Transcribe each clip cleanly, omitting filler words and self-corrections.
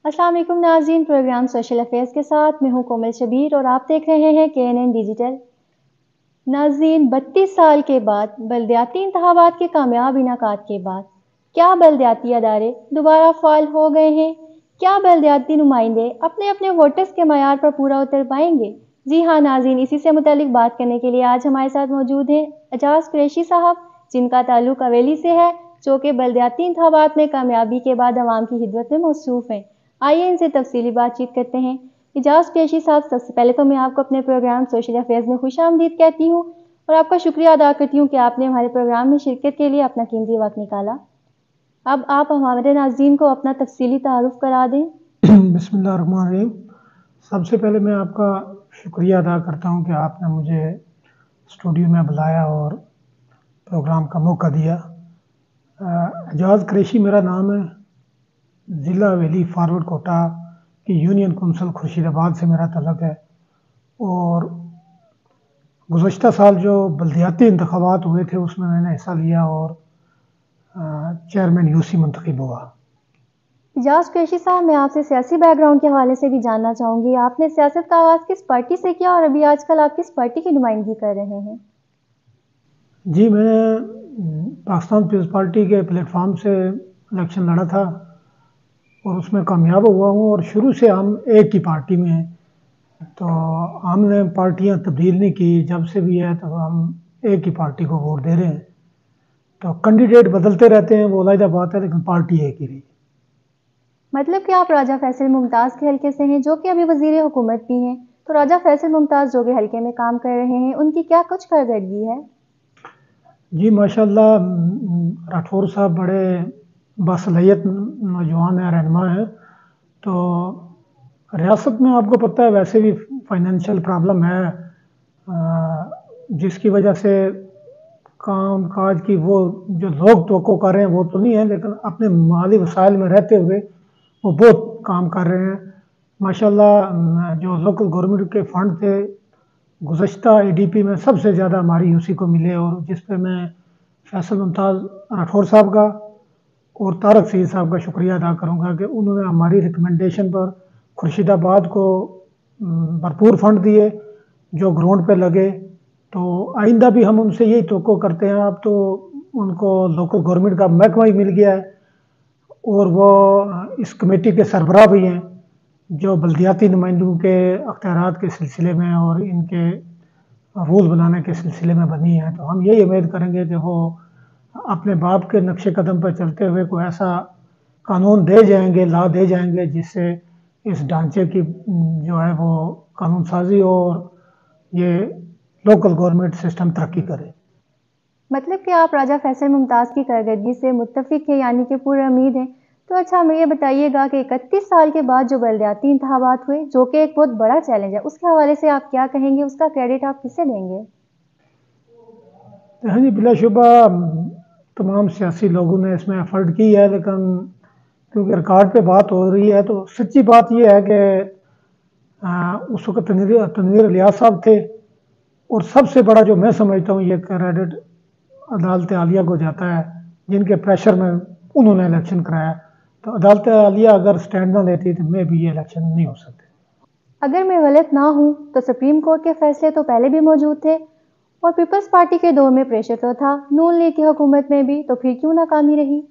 अस्सलाम वालेकुम नाज़रीन, प्रोग्राम सोशल अफेयर्स के साथ मैं हूं कोमल शबीर और आप देख रहे हैं KNN डिजिटल। नाज़रीन, 32 साल के बाद बलदियाती इंतखाबात के कामयाब इनेकाद के बाद क्या बलदियाती अदारे दोबारा फ़ाल हो गए हैं? क्या बलदियाती नुमाइंदे अपने अपने वोटर्स के मयार पर पूरा उतर पाएंगे? जी हाँ नाज़रीन, इसी से मुतालिक बात करने के लिए आज हमारे साथ मौजूद हैं एजाज कुरैशी साहब, जिनका ताल्लुक हवेली से है, जो कि बलदियाती इंतखाबात में कामयाबी के बाद अवाम की खिदमत में मौसूफ हैं। आइए इनसे तफसीली बातचीत करते हैं। एजाज कुरैशी साहब, सबसे पहले तो मैं आपको अपने प्रोग्राम सोशल अफेयर्स में खुशामदीद कहती हूँ और आपका शुक्रिया अदा करती हूँ कि आपने हमारे प्रोग्राम में शिरकत के लिए अपना कीमती वक्त निकाला। अब आप हमारे नाज़रीन को अपना तफसीली तारुफ करा दें। बिस्मिल्लाहिर्रहमानिर्रहीम। सबसे पहले मैं आपका शुक्रिया अदा करता हूँ कि आपने मुझे स्टूडियो में बुलाया और प्रोग्राम का मौका दिया। एजाज कुरैशी मेरा नाम है। ज़िला हवेली फॉरवर्ड कोटा की यूनियन कौंसिल खुर्शीदाबाद से मेरा तल्लुक़ है और गुज़श्ता साल जो बलदियाती इंतखाबात हुए थे उसमें मैंने हिस्सा लिया और चेयरमैन यूसी मुंतखब हुआ। एजाज कुरैशी साहब, मैं आपसे सियासी बैकग्राउंड के हवाले से भी जानना चाहूँगी। आपने सियासत का आगाज़ किस पार्टी से किया और अभी आजकल आप किस पार्टी की नुमाइंदगी कर रहे हैं? जी, मैं पाकिस्तान पीपल्स पार्टी के प्लेटफॉर्म से इलेक्शन लड़ा था और उसमें कामयाब हुआ हूँ और शुरू से हम एक ही पार्टी में हैं, तो हमने पार्टियां तब्दील नहीं की। जब से भी है तो हम एक ही पार्टी को वोट दे रहे हैं। तो कैंडिडेट बदलते रहते हैं, वो अलग बात है, लेकिन पार्टी एक ही रही। मतलब कि आप राजा फैसल मुमताज़ के हल्के से हैं, जो कि अभी वज़ीर हुकूमत भी हैं। तो राजा फैसल मुमताज़ जो कि हल्के में काम कर रहे हैं, उनकी क्या कुछ कारकर्दगी है? जी माशाल्लाह, राठौर साहब बड़े बासलाहियत नौजवान हैं, रहनुमा हैं। तो रियासत में आपको पता है वैसे भी फाइनेंशियल प्रॉब्लम है, जिसकी वजह से काम काज की वो जो लोग तो कर रहे हैं वो तो नहीं है, लेकिन अपने माली वसाइल में रहते हुए वो बहुत काम कर रहे हैं माशाल्लाह। जो लोकल गवर्नमेंट के फंड थे गुज़श्ता ADP में सबसे ज़्यादा हमारी यूसी को मिले, और जिस पे मैं फैसल मुमताज़ राठौर साहब का और तारक सईद साहब का शुक्रिया अदा करूँगा कि उन्होंने हमारी रिकमेंडेशन पर खुर्शीदाबाद को भरपूर फंड दिए जो ग्राउंड पे लगे। तो आइंदा भी हम उनसे यही तवक्को करते हैं। अब तो उनको लोकल गवर्नमेंट का महकमा ही मिल गया है और वो इस कमेटी के सरबराह भी हैं जो बल्दियाती नुमाइंदों के अख्तियारात के सिलसिले में और इनके रूल बनाने के सिलसिले में बनी है। तो हम यही उम्मीद करेंगे कि वो अपने बाप के नक्शे कदम पर चलते हुए कोई ऐसा कानून दे जाएंगे, ला दे जाएंगे, जिससे इस ढांचे की जो है वो कानून साजी हो और ये लोकल गवर्नमेंट सिस्टम तरक्की करे। मतलब कि आप राजा फैसल मुमताज़ की कारकर्दगी से मुत्तफिक है, यानी कि पूरी उम्मीद है। तो अच्छा, हमें ये बताइएगा कि 31 साल के बाद जो बलदियाती इंतखाबात हुए, जो कि एक बहुत बड़ा चैलेंज है, उसके हवाले से आप क्या कहेंगे? उसका क्रेडिट आप किसे देंगे? हाँ जी, बिलाशुबा तमाम सियासी लोगों ने इसमें एफर्ट की है, लेकिन क्योंकि रिकॉर्ड पे बात हो रही है तो सच्ची बात यह है कि उस वक्त तनवीर इलियास साहब थे, और सबसे बड़ा जो मैं समझता हूँ ये क्रेडिट अदालत आलिया को जाता है, जिनके प्रेशर में उन्होंने इलेक्शन कराया। तो अदालत आलिया अगर स्टैंड ना लेती तो मैं भी ये इलेक्शन नहीं हो सकते। अगर मैं गलत ना हूँ तो सुप्रीम कोर्ट के फैसले तो पहले भी मौजूद थे और पीपल्स पार्टी के दौर में प्रेशर तो था, नून लीग की हुकूमत में भी, तो फिर क्यों नाकामी रही?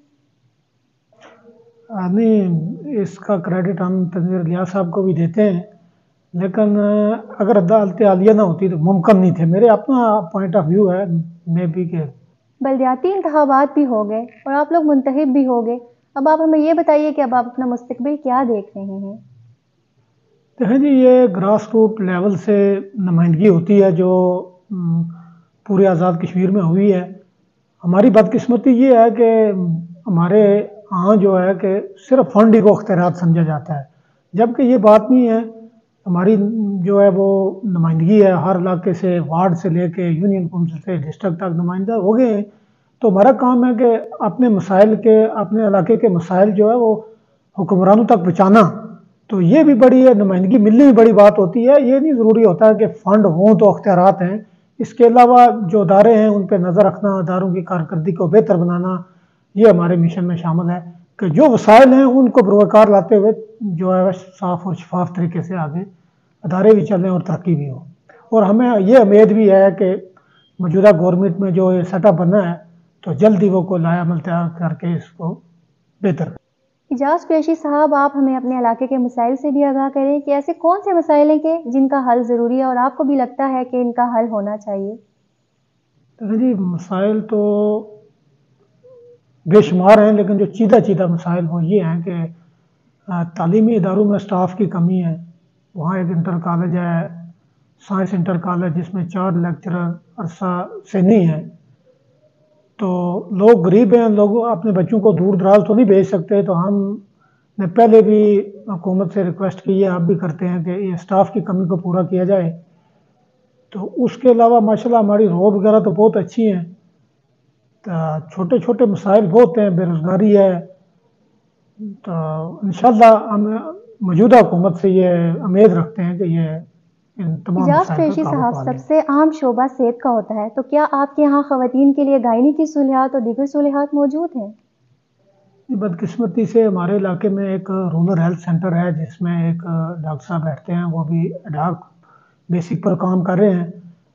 नहीं, इसका क्रेडिट हम तनवीर इलियास साहब को भी देते हैं, लेकिन अगर अदालत आलिया ना होती तो मुमकिन नहीं थे। मेरे अपना पॉइंट ऑफ व्यू है, मे बी के बलदियाती इंतखाबात भी हो गए और आप लोग मुंतखब भी हो गए। अब आप हमें ये बताइए कि अब आप अपना मुस्तकबिल क्या देख रहे हैं? देखें जी, ये ग्रास रूट लेवल से नुमाइंदगी होती है जो पूरे आज़ाद कश्मीर में हुई है। हमारी बदकिस्मती ये है कि हमारे यहाँ जो है कि सिर्फ फंड ही को अख्तियारात समझा जाता है, जबकि ये बात नहीं है। हमारी जो है वो नुमाइंदगी है, हर इलाके से, वार्ड से लेके यूनियन कौंसिल से डिस्ट्रिक्ट तक नुमाइंदा हो गए हैं। तो हमारा काम है कि अपने मसाइल के, अपने इलाके के मसाइल जो है वो हुक्मरानों तक पहुँचाना। तो ये भी बड़ी है, नुमाइंदगी मिलनी भी बड़ी बात होती है। ये नहीं ज़रूरी होता है कि फ़ंड हों तो अख्तियारात हैं। इसके अलावा जो अदारे हैं उन पर नज़र रखना, अदारों की कारकर्दगी को बेहतर बनाना, ये हमारे मिशन में शामिल है। کہ جو وسائل ہیں ان کو بروکار لاتے ہوئے جو ہے صاف اور شفاف طریقے سے آگے ادارے بھی چلیں اور ترقی بھی ہو. اور ہمیں یہ امید بھی ہے کہ موجودہ گورنمنٹ میں جو یہ سیٹ اپ بنا ہے تو جلد ہی وہ کو لایا عمل تیار کر کے اس کو بہتر. اعجاز قریشی صاحب، آپ ہمیں اپنے علاقے کے مسائل سے بھی آگاہ کریں کہ ایسے کون سے مسائل ہیں کہ جن کا حل ضروری ہے اور آپ کو بھی لگتا ہے کہ ان کا حل ہونا چاہیے؟ جی مسائل تو بے شمار ہیں، لیکن جو چیدہ مسائل وہ یہ ہیں کہ تعلیمی اداروں میں سٹاف کی کمی ہے. وہاں ایک انٹر کالج ہے، سائنس انٹر کالج، جس میں 4 لیکچرر عرصہ سے نہیں ہیں. تو لوگ غریب ہیں، لوگ اپنے بچوں کو دور دراز تو نہیں بھیج سکتے. تو ہم نے پہلے بھی حکومت سے ریکویسٹ کی ہے، اب بھی کرتے ہیں کہ یہ سٹاف کی کمی کو پورا کیا جائے. تو اس کے علاوہ ماشاءاللہ ہماری روڈ وغیرہ تو بہت اچھی ہیں. چھوٹے مسائل بہت ہیں، بے روزگاری ہے. تو انشاءاللہ ہم موجودہ حکومت سے یہ امید رکھتے ہیں کہ یہ ان تمام اعجاز مسائل پر قریشی قابو صاحب، پا لیں. سب سے عام شعبہ صحت کا ہوتا ہے، تو کیا آپ کے یہاں خواتین کے لیے گائنی کی سہولیات اور دیگر سہولیات موجود ہیں؟ بدقسمتی سے ہمارے علاقے میں ایک رورل ہیلتھ سینٹر ہے، جس میں ایک ڈاکٹر صاحب بیٹھتے ہیں، وہ بھی ایڈاک بیسک پر کام کر رہے ہیں.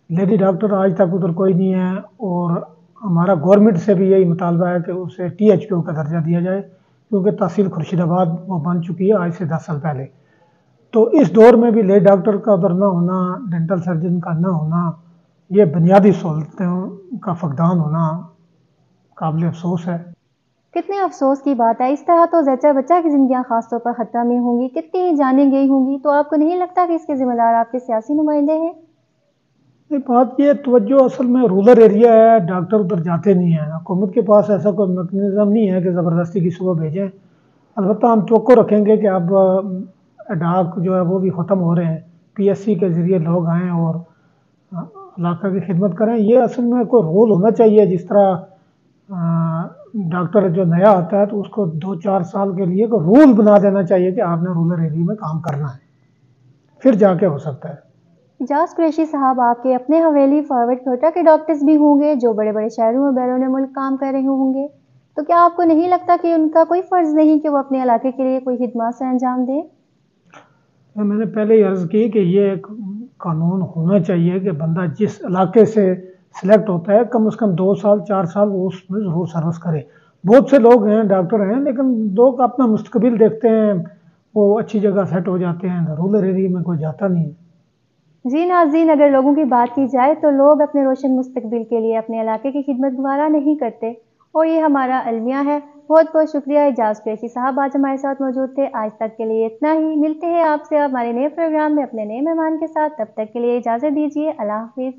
لیڈی ڈاکٹر آج تک ادھر کوئی نہیں ہے. اور ہمارا گورنمنٹ سے بھی یہی مطالبہ ہے کہ اسے THPO کا درجہ دیا جائے، کیونکہ تحصیل خورشید آباد وہ بن چکی ہے آج سے 10 سال پہلے. تو اس دور میں بھی لیڈی ڈاکٹر کا ادھر نہ ہونا، ڈینٹل سرجن کا نہ ہونا، یہ بنیادی سہولتوں کا فقدان ہونا قابل افسوس ہے. کتنے افسوس کی بات ہے. اس طرح تو زچہ بچہ کی زندگیاں خاص طور پر خطرہ میں ہوں گی، کتنی ہی جانیں گئی ہوں گی. تو آپ کو نہیں لگتا کہ اس کے ذمہ دار آپ کے سیاسی نمائندے ہیں؟ بات یہ توجہ اصل میں رورل ایریا ہے، ڈاکٹر ادھر جاتے نہیں ہیں. حکومت کے پاس ایسا کوئی میکنزم نہیں ہے کہ زبردستی کسی کو بھیجیں. البتہ ہم توقع رکھیں گے کہ اب ایڈاک جو ہے وہ بھی ختم ہو رہے ہیں، PSC کے ذریعے لوگ آئیں اور علاقہ کی خدمت کریں. یہ اصل میں کوئی رول ہونا چاہیے، جس طرح ڈاکٹر جو نیا آتا ہے تو اس کو 2-4 سال کے لیے کوئی رول بنا دینا چاہیے کہ آپ نے رورل ایریا میں کام کرنا ہے، پھر جا کے ہو سکتا ہے. اعجاز قریشی صاحب، آپ کے اپنے حویلی فارورڈ کوئٹہ کے ڈاکٹرز بھی ہوں گے جو بڑے بڑے شہروں میں بیرون ملک کام کر رہے ہوں گے. تو کیا آپ کو نہیں لگتا کہ ان کا کوئی فرض نہیں کہ وہ اپنے علاقے کے لیے کوئی خدمات سر انجام دیں؟ میں نے پہلے ہی عرض کی کہ یہ ایک قانون ہونا چاہیے کہ بندہ جس علاقے سے سلیکٹ ہوتا ہے کم از کم 2 سال 4 سال وہ اس میں ضرور سروس کرے. بہت سے لوگ ہیں ڈاکٹر ہیں، لیکن لوگ اپنا مستقبل دیکھتے ہیں، وہ اچھی جگہ سیٹ ہو جاتے ہیں، رورل ایریا میں کوئی جاتا نہیں ہے. جی ناظرین، اگر لوگوں کی بات کی جائے تو لوگ اپنے روشن مستقبل کے لیے اپنے علاقے کی خدمت گوارا نہیں کرتے، اور یہ ہمارا المیہ ہے. بہت بہت شکریہ اعجاز قریشی صاحب، آج ہمارے ساتھ موجود تھے. آج تک کے لیے اتنا ہی. ملتے ہیں آپ سے ہمارے نئے پروگرام میں اپنے نئے مہمان کے ساتھ. تب تک کے لیے اجازت دیجیے. اللہ حافظ.